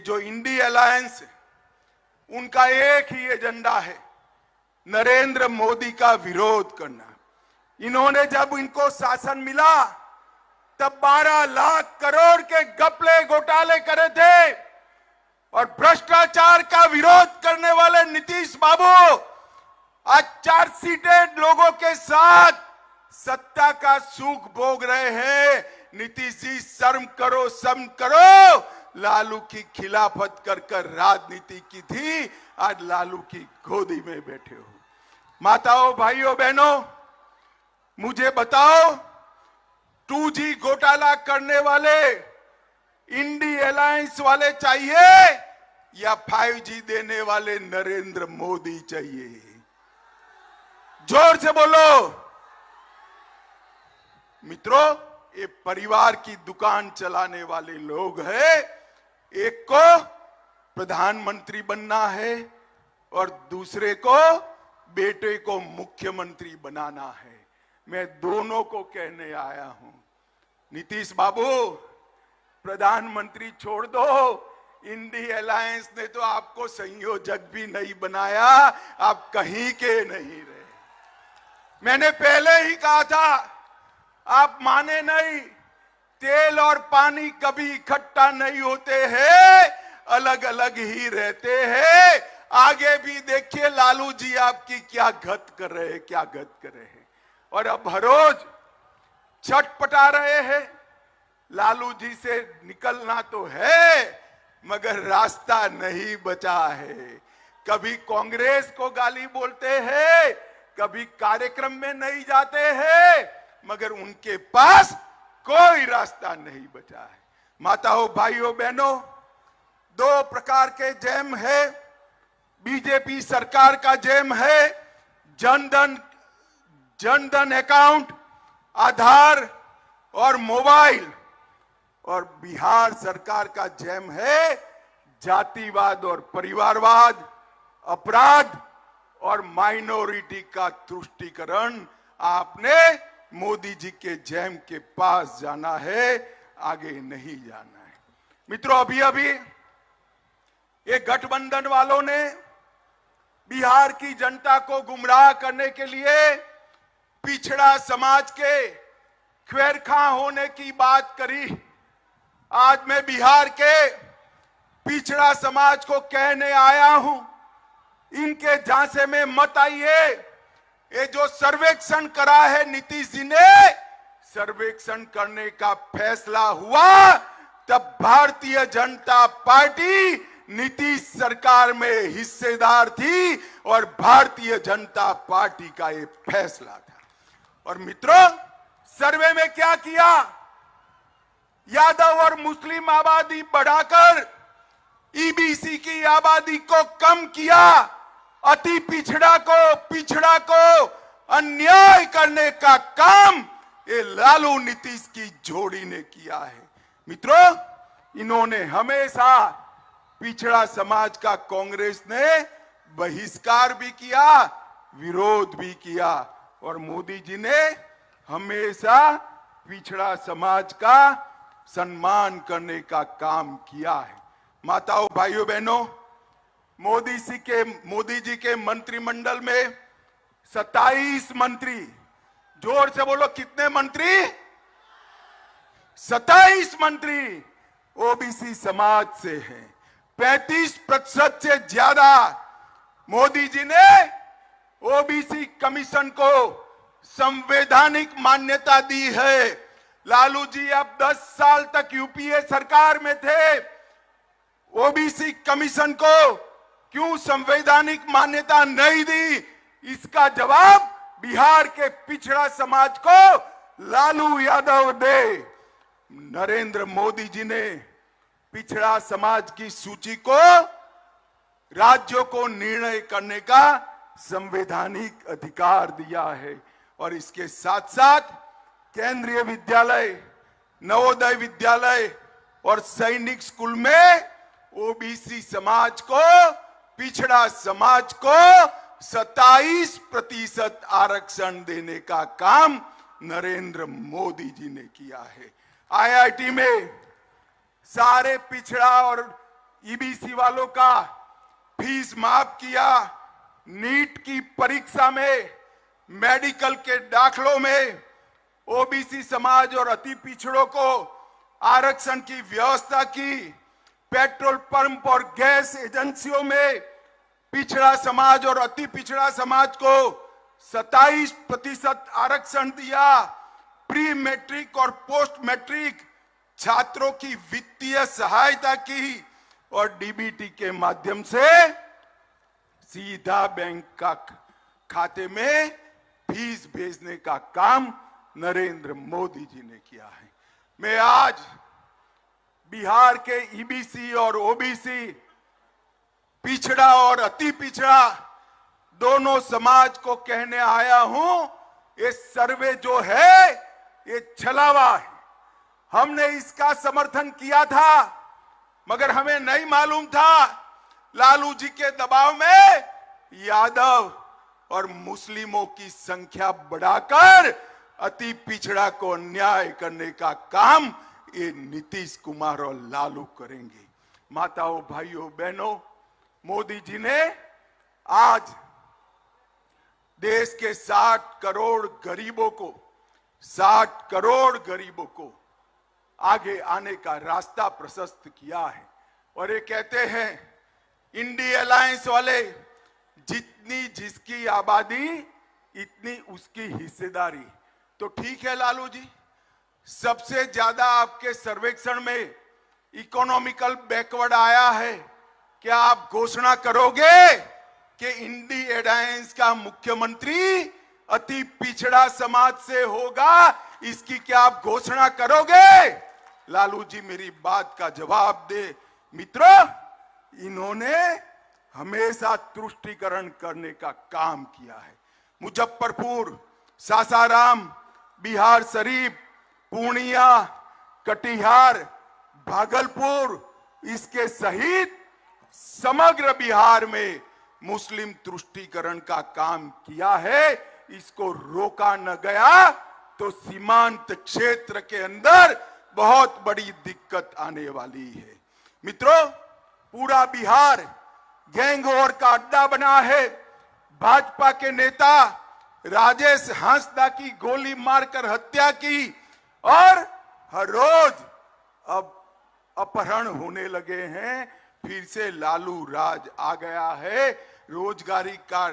जो INDI alliance, उनका एक ही एजेंडा है, नरेंद्र मोदी का विरोध करना। इन्होंने जब इनको शासन मिला तब 12 लाख करोड़ के घपले घोटाले करे थे और भ्रष्टाचार का विरोध करने वाले नीतीश बाबू आज चार्जशीटेड लोगों के साथ सत्ता का सुख भोग रहे हैं। नीतीश जी शर्म करो, शर्म करो। लालू की खिलाफत कर कर राजनीति की थी, आज लालू की गोदी में बैठे हो। माताओं, भाइयों, बहनों, मुझे बताओ 2G घोटाला करने वाले इंडी अलायंस वाले चाहिए या 5G देने वाले नरेंद्र मोदी चाहिए? जोर से बोलो। मित्रों, ये परिवार की दुकान चलाने वाले लोग हैं। एक को प्रधानमंत्री बनना है और दूसरे को बेटे को मुख्यमंत्री बनाना है। मैं दोनों को कहने आया हूं, नीतीश बाबू प्रधानमंत्री छोड़ दो। इंडी अलायंस ने तो आपको संयोजक भी नहीं बनाया, आप कहीं के नहीं रहे। मैंने पहले ही कहा था, आप माने नहीं। तेल और पानी कभी इकट्ठा नहीं होते हैं, अलग अलग ही रहते हैं। आगे भी देखिए लालू जी आपकी क्या गत कर रहे हैं, क्या गत कर रहे हैं। और अब हर रोज छटपटा रहे हैं। लालू जी से निकलना तो है मगर रास्ता नहीं बचा है। कभी कांग्रेस को गाली बोलते हैं, कभी कार्यक्रम में नहीं जाते हैं, मगर उनके पास कोई रास्ता नहीं बचा है। माताओं, भाइयों, बहनों, 2 प्रकार के जैम है। बीजेपी सरकार का जैम है जनधन अकाउंट, आधार और मोबाइल, और बिहार सरकार का जैम है जातिवाद और परिवारवाद, अपराध और माइनॉरिटी का तुष्टीकरण। आपने मोदी जी के जैम के पास जाना है, आगे नहीं जाना है। मित्रों, अभी ये गठबंधन वालों ने बिहार की जनता को गुमराह करने के लिए पिछड़ा समाज के ख्वेरखा होने की बात करी। आज मैं बिहार के पिछड़ा समाज को कहने आया हूं, इनके झांसे में मत आइए। ये जो सर्वेक्षण करा है नीतीश जी ने, सर्वेक्षण करने का फैसला हुआ तब भारतीय जनता पार्टी नीतीश सरकार में हिस्सेदार थी और भारतीय जनता पार्टी का ये फैसला था। और मित्रों, सर्वे में क्या किया? यादव और मुस्लिम आबादी बढ़ाकर ईबीसी की आबादी को कम किया। अति पिछड़ा को अन्याय करने का काम ये लालू नीतीश की जोड़ी ने किया है। मित्रों, इन्होंने हमेशा पिछड़ा समाज का कांग्रेस ने बहिष्कार भी किया, विरोध भी किया, और मोदी जी ने हमेशा पिछड़ा समाज का सम्मान करने का काम किया है। माताओं, भाइयों, बहनों, मोदी जी के मंत्रिमंडल में 27 मंत्री, जोर से बोलो कितने मंत्री? 27 मंत्री ओबीसी समाज से हैं। 35% से ज्यादा मोदी जी ने ओबीसी कमीशन को संवैधानिक मान्यता दी है। लालू जी अब 10 साल तक यूपीए सरकार में थे, ओबीसी कमीशन को क्यों संवैधानिक मान्यता नहीं दी? इसका जवाब बिहार के पिछड़ा समाज को लालू यादव दे। नरेंद्र मोदी जी ने पिछड़ा समाज की सूची को राज्यों को निर्णय करने का संवैधानिक अधिकार दिया है। और इसके साथ साथ केंद्रीय विद्यालय, नवोदय विद्यालय और सैनिक स्कूल में ओबीसी समाज को, पिछड़ा समाज को 27% आरक्षण देने का काम नरेंद्र मोदी जी ने किया है। आईआईटी में सारे पिछड़ा और ईबीसी वालों का फीस माफ किया, नीट की परीक्षा में, मेडिकल के दाखलों में ओबीसी समाज और अति पिछड़ों को आरक्षण की व्यवस्था की, पेट्रोल पंप और गैस एजेंसियों में पिछड़ा समाज और अति पिछड़ा समाज को 27% आरक्षण दिया, प्री मैट्रिक और पोस्ट मैट्रिक छात्रों की वित्तीय सहायता की और डीबीटी के माध्यम से सीधा बैंक का खाते में फीस भेजने का काम नरेंद्र मोदी जी ने किया है। मैं आज बिहार के ईबीसी और ओबीसी, पिछड़ा और अति पिछड़ा दोनों समाज को कहने आया हूं, ये सर्वे जो है ये छलावा है। हमने इसका समर्थन किया था, मगर हमें नहीं मालूम था लालू जी के दबाव में यादव और मुस्लिमों की संख्या बढ़ाकर अति पिछड़ा को अन्याय करने का काम ये नीतीश कुमार और लालू करेंगे। माताओं, भाइयों, बहनों, मोदी जी ने आज देश के 60 करोड़ गरीबों को आगे आने का रास्ता प्रशस्त किया है। और ये कहते हैं इंडी अलायंस वाले, जितनी जिसकी आबादी इतनी उसकी हिस्सेदारी। तो ठीक है लालू जी, सबसे ज्यादा आपके सर्वेक्षण में इकोनॉमिकल बैकवर्ड आया है, क्या आप घोषणा करोगे कि इंडी अलायंस का मुख्यमंत्री अति पिछड़ा समाज से होगा? इसकी क्या आप घोषणा करोगे? लालू जी मेरी बात का जवाब दे। मित्रों, इन्होंने हमेशा तुष्टीकरण करने का काम किया है। मुजफ्फरपुर, सासाराम, बिहार शरीफ, पूर्णिया, कटिहार, भागलपुर, इसके सहित समग्र बिहार में मुस्लिम तुष्टीकरण का काम किया है। इसको रोका न गया तो सीमांत क्षेत्र के अंदर बहुत बड़ी दिक्कत आने वाली है। मित्रों, पूरा बिहार गैंग वॉर का अड्डा बना है। भाजपा के नेता राजेश हांसदा की गोली मारकर हत्या की और हर रोज अब अपहरण होने लगे हैं। फिर से लालू राज आ गया है। रोजगारी का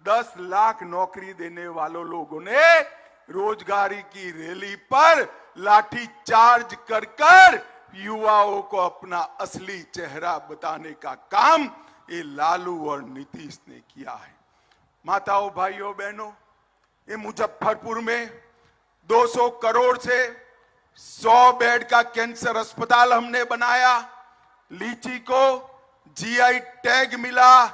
10 लाख नौकरी देने वालों लोगों ने रोजगारी की रैली पर लाठी चार्ज कर युवाओं को अपना असली चेहरा बताने का काम ये लालू और नीतीश ने किया है। माताओं, भाइयों, बहनों, ये मुजफ्फरपुर में 200 करोड़ से 100 बेड का कैंसर अस्पताल हमने बनाया। लीची को जीआई टैग मिला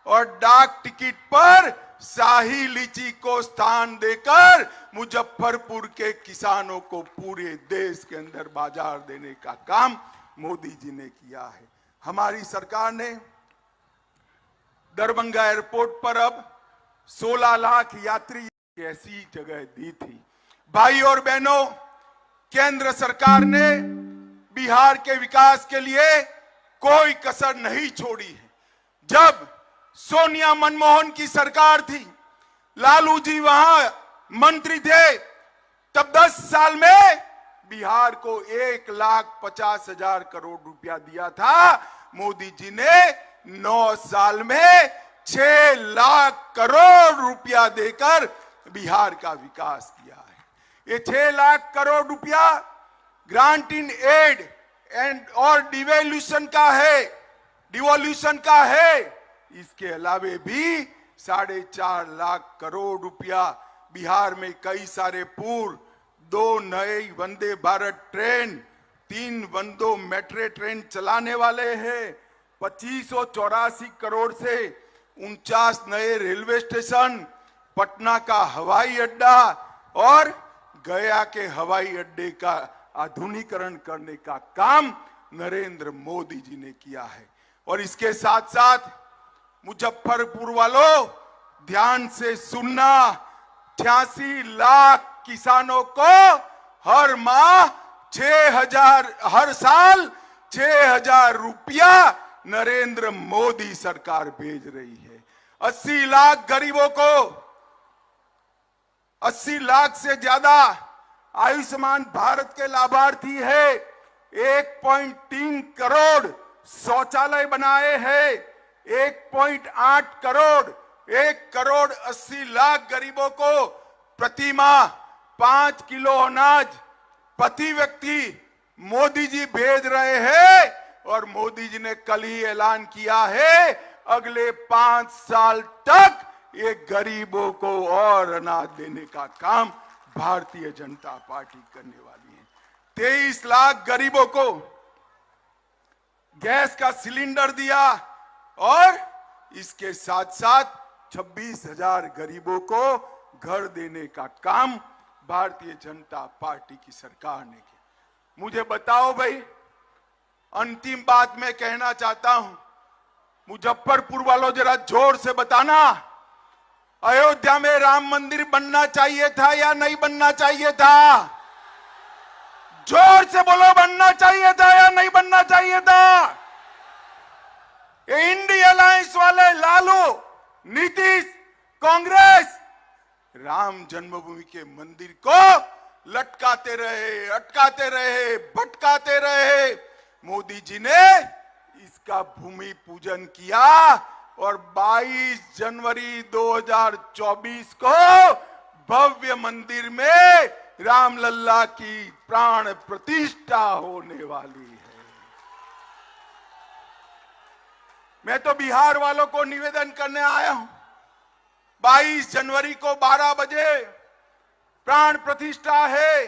और डाक टिकट पर शाही लीची को स्थान देकर मुजफ्फरपुर के किसानों को पूरे देश के अंदर बाजार देने का काम मोदी जी ने किया है। हमारी सरकार ने दरभंगा एयरपोर्ट पर अब 16 लाख यात्री ऐसी जगह दी थी। भाई और बहनों, केंद्र सरकार ने बिहार के विकास के लिए कोई कसर नहीं छोड़ी है। जब सोनिया मनमोहन की सरकार थी, लालू जी वहां मंत्री थे, तब 10 साल में बिहार को 1,50,000 करोड़ रुपया दिया था। मोदी जी ने 9 साल में 6 लाख करोड़ रुपया देकर बिहार का विकास किया है। ये 6 लाख करोड़ रुपया ग्रांट इन एड एंड और डिवोल्यूशन का है। इसके अलावे भी 4.5 लाख करोड़ रुपया बिहार में कई सारे पुल, 2 नए Vande Bharat train, 3 वंदो metro train चलाने वाले हैं। 2584 करोड़ से 49 नए रेलवे स्टेशन, पटना का हवाई अड्डा और गया के हवाई अड्डे का आधुनिकीकरण करने का काम नरेंद्र मोदी जी ने किया है। और इसके साथ साथ मुजफ्फरपुर वालों, ध्यान से सुनना, 86 लाख किसानों को हर माह 6,000, हर साल 6,000 रुपया नरेंद्र मोदी सरकार भेज रही है। 80 लाख गरीबों को, 80 लाख से ज्यादा आयुष्मान भारत के लाभार्थी है। 1.3 करोड़ शौचालय बनाए हैं। 1.8 करोड़, 1 करोड़ 80 लाख गरीबों को प्रति माह 5 किलो अनाज प्रति व्यक्ति मोदी जी भेज रहे हैं। और मोदी जी ने कल ही ऐलान किया है अगले 5 साल तक ये गरीबों को और अनाज देने का काम भारतीय जनता पार्टी करने वाली है। 23 लाख गरीबों को गैस का सिलेंडर दिया और इसके साथ साथ 26,000 गरीबों को घर देने का काम भारतीय जनता पार्टी की सरकार ने किया। मुझे बताओ भाई, अंतिम बात मैं कहना चाहता हूं, मुजफ्फरपुर वालों जरा जोर से बताना, अयोध्या में राम मंदिर बनना चाहिए था या नहीं बनना चाहिए था? जोर से बोलो, बनना चाहिए था या नहीं बनना चाहिए था? ये इंडिया अलायंस वाले लालू, नीतीश, कांग्रेस राम जन्मभूमि के मंदिर को लटकाते रहे, अटकाते रहे, भटकाते रहे। मोदी जी ने इसका भूमि पूजन किया और 22 जनवरी 2024 को भव्य मंदिर में रामलल्ला की प्राण प्रतिष्ठा होने वाली है। मैं तो बिहार वालों को निवेदन करने आया हूं, 22 जनवरी को 12 बजे प्राण प्रतिष्ठा है।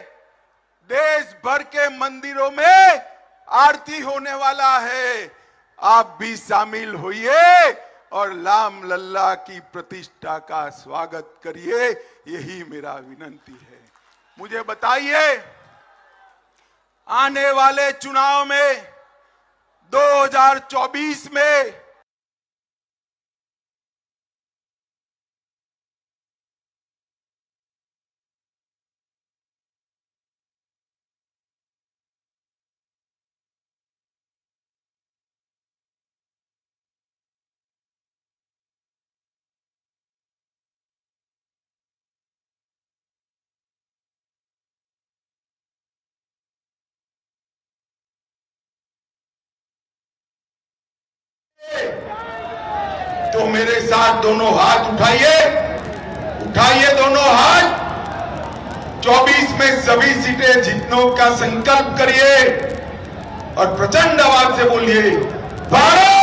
देश भर के मंदिरों में आरती होने वाला है। आप भी शामिल होइए और राम लल्ला की प्रतिष्ठा का स्वागत करिए, यही मेरा विनंती है। मुझे बताइए, आने वाले चुनाव में 2024 में तो मेरे साथ दोनों हाथ उठाइए, उठाइए दोनों हाथ। 24 में सभी सीटें जीतने का संकल्प करिए और प्रचंड आवाज से बोलिए, भारत